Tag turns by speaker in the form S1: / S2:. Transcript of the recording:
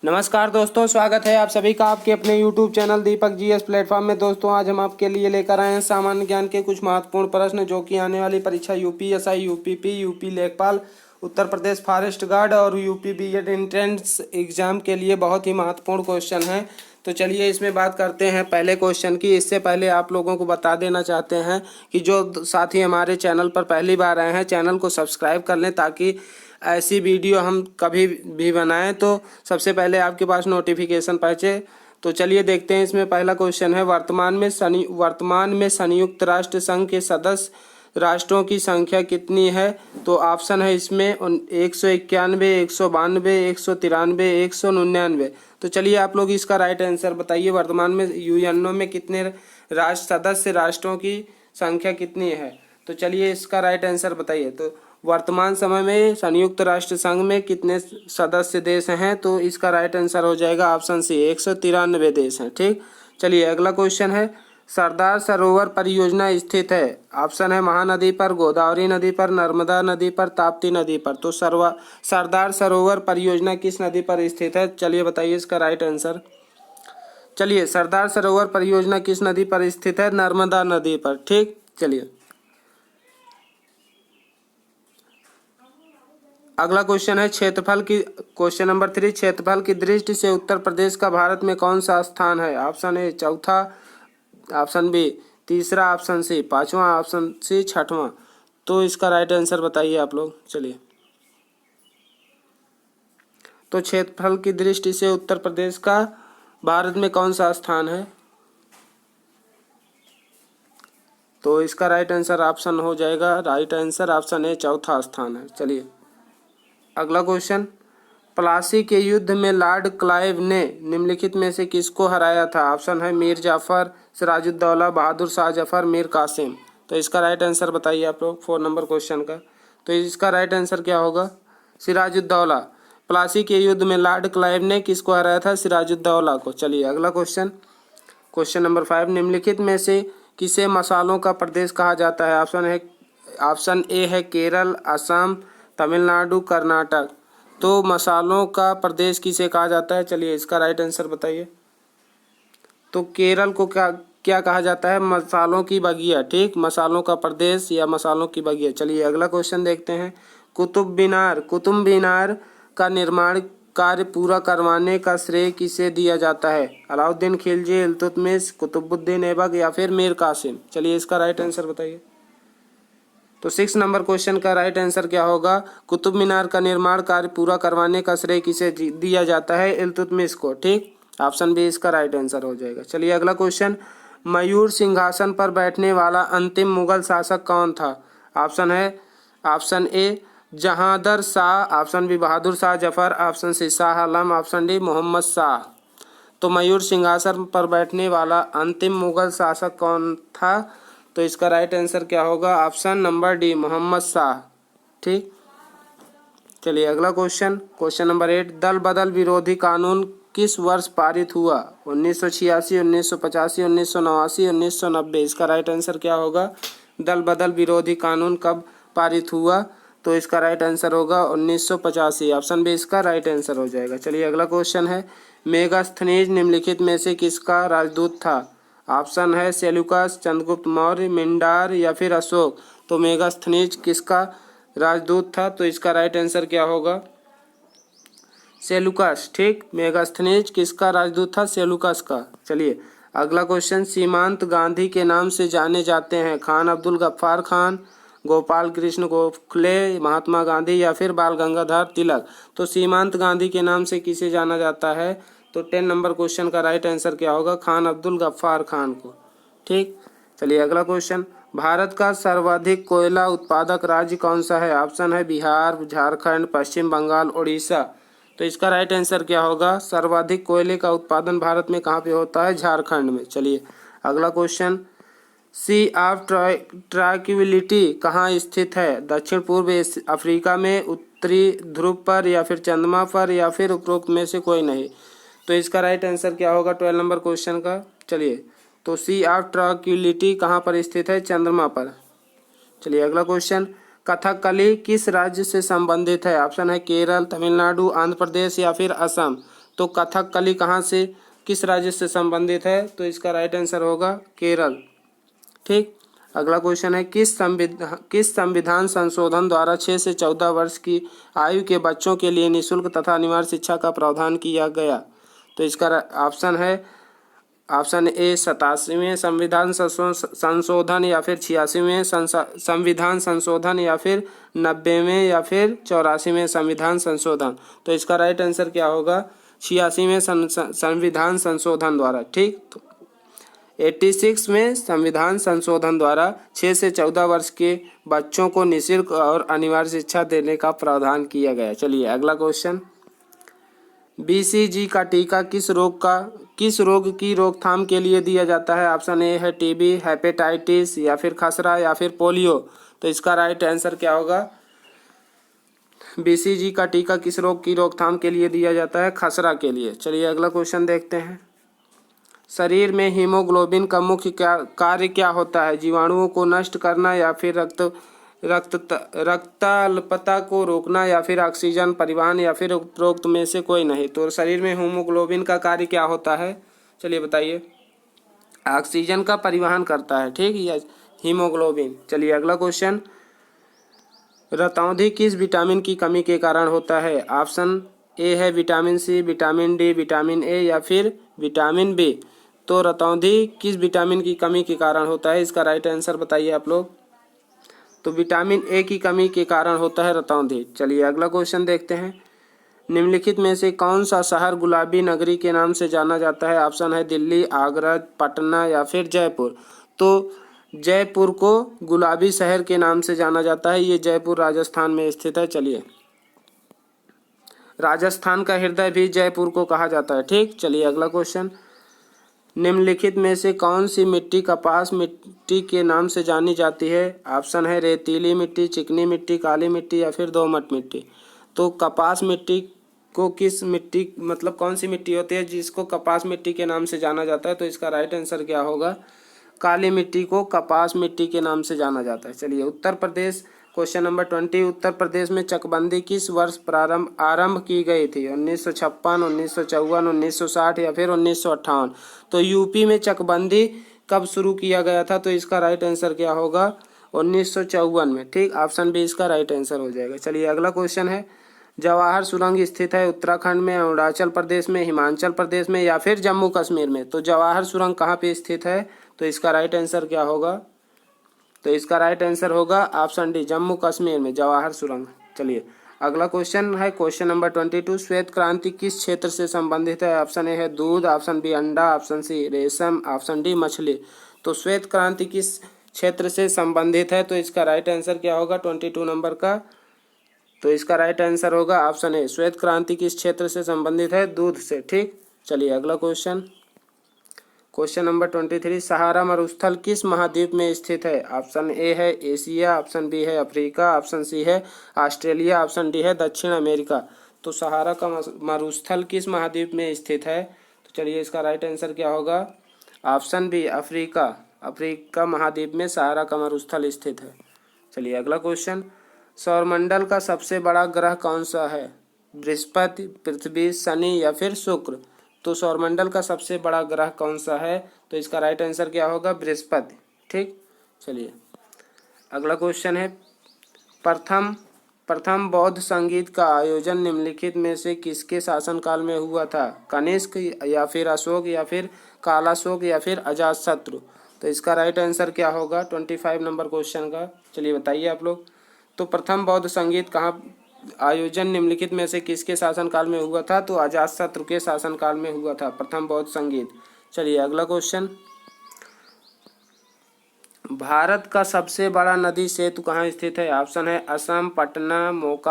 S1: नमस्कार दोस्तों, स्वागत है आप सभी का आपके अपने YouTube चैनल दीपक जीएस प्लेटफॉर्म में। दोस्तों आज हम आपके लिए लेकर आए हैं सामान्य ज्ञान के कुछ महत्वपूर्ण प्रश्न जो कि आने वाली परीक्षा यूपीएसआई, यूपीपी, यूपी लेखपाल, उत्तर प्रदेश फॉरेस्ट गार्ड और यूपी बीएड एंट्रेंस एग्जाम के लिए बहुत ही महत्वपूर्ण क्वेश्चन हैं। तो चलिए इसमें बात करते हैं पहले क्वेश्चन की। इससे पहले आप लोगों को बता देना चाहते हैं कि जो साथी हमारे चैनल पर पहली बार आए हैं चैनल को सब्सक्राइब कर लें ताकि ऐसी वीडियो हम कभी भी बनाएं तो सबसे पहले आपके पास नोटिफिकेशन पहुंचे। तो चलिए देखते हैं। इसमें पहला क्वेश्चन है, वर्तमान में संयुक्त राष्ट्र संघ के सदस्य राष्ट्रों की संख्या कितनी है? तो ऑप्शन है इसमें 191, 192, 193, 199। तो चलिए आप लोग इसका राइट आंसर बताइए। वर्तमान में यूएनओ में कितने सदस्य राष्ट्रों की संख्या कितनी है? तो चलिए इसका राइट आंसर बताइए। तो वर्तमान समय में संयुक्त राष्ट्र संघ में कितने सदस्य देश हैं? तो इसका राइट आंसर हो जाएगा ऑप्शन सी, 193 देश हैं। ठीक, चलिए अगला क्वेश्चन है, सरदार सरोवर परियोजना स्थित है? ऑप्शन है महानदी पर, गोदावरी नदी पर, नर्मदा नदी पर, ताप्ती नदी पर। तो सरदार सरोवर परियोजना किस नदी पर स्थित है? चलिए बताइए इसका राइट आंसर। चलिए सरदार सरोवर परियोजना किस नदी पर स्थित है? नर्मदा नदी पर। ठीक, चलिए अगला क्वेश्चन है क्षेत्रफल की, क्वेश्चन नंबर 3, क्षेत्रफल की दृष्टि से उत्तर प्रदेश का भारत में कौन सा स्थान है? ऑप्शन ए चौथा, ऑप्शन बी तीसरा, ऑप्शन सी पांचवा, ऑप्शन सी छठवां। तो इसका राइट आंसर बताइए आप लोग। चलिए तो क्षेत्रफल की दृष्टि से उत्तर प्रदेश का भारत में कौन सा स्थान है? तो इसका राइट आंसर ऑप्शन हो जाएगा, राइट आंसर ऑप्शन ए चौथा स्थान है। चलिए अगला क्वेश्चन, प्लासी के युद्ध में लॉर्ड क्लाइव ने निम्नलिखित में से किसको हराया था? ऑप्शन है मीर जाफर, सिराजुद्दौला, बहादुर शाह जफर, मीर कासिम। तो इसका राइट आंसर बताइए आप लोग 4 नंबर क्वेश्चन का। तो इसका राइट आंसर क्या होगा? सिराजुद्दौला। प्लासी के युद्ध में लॉर्ड क्लाइव ने किसको हराया था? सिराजुद्दौला को। चलिए अगला क्वेश्चन, क्वेश्चन नंबर 5, निम्नलिखित में से किसे मसालों का प्रदेश कहा जाता है? ऑप्शन ए है केरल, असम, तमिलनाडु, कर्नाटक। तो मसालों का प्रदेश किसे कहा जाता है? चलिए इसका राइट आंसर बताइए। तो केरल को क्या कहा जाता है? मसालों की बगिया। ठीक, मसालों का प्रदेश या मसालों की बगिया। चलिए अगला क्वेश्चन देखते हैं, कुतुब मीनार का निर्माण कार्य पूरा करवाने का श्रेय किसे दिया जाता है? अलाउद्दीन खिलजी, इल्तुतमिश, कुतुबुद्दीन ऐबक या फिर मीर कासिम। चलिए इसका राइट आंसर बताइए। तो 6 नंबर क्वेश्चन का राइट आंसर क्या होगा? कुतुब मीनार का निर्माण कार्य पूरा करवाने का श्रेय किसे दिया जाता है? इल्तुतमिश को। ठीक, ऑप्शन बी इसका राइट आंसर हो जाएगा। चलिए अगला क्वेश्चन, मयूर सिंहासन पर बैठने वाला अंतिम मुगल शासक कौन था? ऑप्शन है, option A Jahandar Shah, option B Bahadur Shah Zafar, option C Shah Alam, option D Mohammad Shah. तो मयूर सिंहासन पर बैठने वाला अंतिम मुगल शासक कौन था? तो इसका राइट आंसर क्या होगा? Option number D Mohammad Shah. ठीक, चलिए अगला क्वेश्चन, क्वेश्चन नंबर 8, दल बदल विरोधी कानून किस वर्ष पारित हुआ? 1986, 1985, 1989, 1990। इसका राइट आंसर क्या होगा? दल बदल विरोधी कानून कब पारित हुआ? तो इसका राइट आंसर होगा 1985, ऑप्शन बी इसका राइट आंसर हो जाएगा। चलिए अगला क्वेश्चन है, मेगास्थनीज निम्नलिखित में से किसका राजदूत था? ऑप्शन है सेल्यूकस, चंद्रगुप्त मौर्य, मिंडार या फिर अशोक। तो मेगास्थनीज किसका राजदूत था? तो इसका राइट आंसर क्या होगा? सेल्यूकस। ठीक, मेगास्थनीज किसका राजदूत था? सेल्यूकस का। चलिए अगला क्वेश्चन, सीमांत गांधी के नाम से जाने जाते हैं? खान अब्दुल गफ्फार खान, गोपाल कृष्ण गोखले, महात्मा गांधी या फिर बाल गंगाधर तिलक। तो सीमांत गांधी के नाम से किसे जाना जाता है? तो 10 नंबर क्वेश्चन का राइट आंसर क्या होगा? खान अब्दुल गफ्फार खान को। ठीक, चलिए अगला क्वेश्चन, भारत का सर्वाधिक कोयला उत्पादक राज्य कौन सा है? ऑप्शन है बिहार, झारखंड, पश्चिम बंगाल, उड़ीसा। तो इसका राइट आंसर क्या होगा? सर्वाधिक कोयले का उत्पादन भारत में कहाँ पे होता है? झारखंड में। चलिए अगला क्वेश्चन, सी ऑफ ट्रैंक्विलिटी कहाँ स्थित है? दक्षिण पूर्व अफ्रीका में, उत्तरी ध्रुव पर या फिर चंद्रमा पर या फिर उपरोक्त में से कोई नहीं। तो इसका राइट आंसर क्या होगा 12 नंबर क्वेश्चन का? चलिए तो सी ऑफ ट्रैंक्विलिटी कहाँ पर स्थित है? चंद्रमा पर। चलिए अगला क्वेश्चन, कथकली किस राज्य से संबंधित है? ऑप्शन है केरल, तमिलनाडु, आंध्र प्रदेश या फिर असम। तो कथकली कहाँ से, किस राज्य से संबंधित है, तो इसका राइट आंसर होगा केरल। ठीक। अगला क्वेश्चन है किस संविधान संशोधन द्वारा 6 से 14 वर्ष की आयु के बच्चों के लिए निःशुल्क तथा अनिवार्य शिक्षा का प्रावधान किया गया, तो इसका ऑप्शन है ऑप्शन ए 87वें संविधान संशोधन या फिर 86वें संविधान संशोधन या फिर 90वें या फिर 84वें संविधान संशोधन। तो इसका राइट आंसर क्या होगा, 86वें संविधान संशोधन द्वारा। ठीक। तो 86 में संविधान संशोधन द्वारा 6 से 14 वर्ष के बच्चों को निःशुल्क और अनिवार्य शिक्षा देने का प्रावधान किया गया। चलिए अगला क्वेश्चन, BCG का टीका किस रोग की रोकथाम के लिए दिया जाता है। ऑप्शन ए है टीबी, हेपेटाइटिस या फिर खसरा या फिर पोलियो। तो इसका राइट आंसर क्या होगा, BCG का टीका किस रोग की रोकथाम के लिए दिया जाता है, खसरा के लिए। चलिए अगला क्वेश्चन देखते हैं, शरीर में हीमोग्लोबिन का मुख्य कार्य क्या होता है, जीवाणुओं को नष्ट करना या फिर रक्ताल्पता को रोकना या फिर ऑक्सीजन परिवहन या फिर उपरोक्त में से कोई नहीं। तो शरीर में हीमोग्लोबिन का कार्य क्या होता है, चलिए बताइए, ऑक्सीजन का परिवहन करता है। ठीक, या हीमोग्लोबिन। चलिए अगला क्वेश्चन, रतौंधी किस विटामिन की कमी के कारण होता है। ऑप्शन ए है vitamin C, vitamin D, vitamin A या फिर विटामिन बी। तो रतौंधी किस विटामिन की कमी के कारण होता है, इसका राइट आंसर बताइए आप लोग। तो विटामिन ए की कमी के कारण होता है रतौंधी। चलिए अगला क्वेश्चन देखते हैं, निम्नलिखित में से कौन सा शहर गुलाबी नगरी के नाम से जाना जाता है। ऑप्शन है दिल्ली, आगरा, पटना या फिर जयपुर। तो जयपुर को गुलाबी शहर के नाम से जाना जाता है, ये जयपुर राजस्थान में स्थित है। चलिए, राजस्थान का हृदय भी जयपुर को कहा जाता है। ठीक। चलिए अगला क्वेश्चन, निम्नलिखित में से कौन सी मिट्टी कपास मिट्टी के नाम से जानी जाती है। ऑप्शन है रेतीली मिट्टी, चिकनी मिट्टी, काली मिट्टी या फिर दोमट मिट्टी। तो कपास मिट्टी को किस मिट्टी मतलब कौन सी मिट्टी होती है जिसको कपास मिट्टी के नाम से जाना जाता है, तो इसका राइट आंसर क्या होगा, काली मिट्टी को कपास मिट्टी के नाम से जाना जाता है। चलिए उत्तर प्रदेश, क्वेश्चन नंबर 20, उत्तर प्रदेश में चकबंदी किस वर्ष आरंभ की गई थी। 1956, 1954, 1960 या फिर 1958। तो यूपी में चकबंदी कब शुरू किया गया था, तो इसका राइट आंसर क्या होगा, 1954 में। ठीक, ऑप्शन बी इसका राइट आंसर हो जाएगा। चलिए अगला क्वेश्चन है, जवाहर सुरंग स्थित है उत्तराखंड में, अरुणाचल प्रदेश में, हिमाचल प्रदेश में या फिर जम्मू कश्मीर में। तो जवाहर सुरंग कहाँ पे स्थित है, तो इसका राइट आंसर क्या होगा, तो इसका राइट आंसर होगा ऑप्शन डी, जम्मू कश्मीर में जवाहर सुरंग। चलिए अगला क्वेश्चन है क्वेश्चन नंबर 22, श्वेत क्रांति किस क्षेत्र से संबंधित है। ऑप्शन ए है दूध, ऑप्शन बी अंडा, ऑप्शन सी रेशम, ऑप्शन डी मछली। तो श्वेत क्रांति किस क्षेत्र से संबंधित है, तो इसका राइट आंसर क्या होगा 22 नंबर का, तो इसका राइट आंसर होगा ऑप्शन ए, श्वेत क्रांति किस क्षेत्र से संबंधित है, दूध से। ठीक। चलिए अगला क्वेश्चन, क्वेश्चन नंबर 23, सहारा मरुस्थल किस महाद्वीप में स्थित है। ऑप्शन ए है एशिया, ऑप्शन बी है अफ्रीका, ऑप्शन सी है ऑस्ट्रेलिया, ऑप्शन डी है दक्षिण अमेरिका। तो सहारा का मरुस्थल किस महाद्वीप में स्थित है, तो चलिए इसका राइट आंसर क्या होगा, ऑप्शन बी अफ्रीका, अफ्रीका महाद्वीप में सहारा का मरुस्थल स्थित है। चलिए अगला क्वेश्चन, सौरमंडल का सबसे बड़ा ग्रह कौन सा है, बृहस्पति, पृथ्वी, शनि या फिर शुक्र। तो सौरमंडल का सबसे बड़ा ग्रह कौन सा है, तो इसका राइट आंसर क्या होगा, बृहस्पति। ठीक। चलिए अगला क्वेश्चन है, प्रथम बौद्ध संगीत का आयोजन निम्नलिखित में से किसके शासनकाल में हुआ था, कनिष्क या फिर अशोक या फिर कालाशोक या फिर अजातशत्रु। तो इसका राइट आंसर क्या होगा 25 नंबर क्वेश्चन का, चलिए बताइए आप लोग। तो प्रथम बौद्ध संगीत कहाँ आयोजन निम्नलिखित में से किसके शासनकाल में हुआ था, तो अजातशत्रु के शासनकाल में हुआ था प्रथम बौद्ध संगीत। चलिए अगला क्वेश्चन, भारत का सबसे बड़ा नदी सेतु कहाँ स्थित है। ऑप्शन है असम, पटना, मोका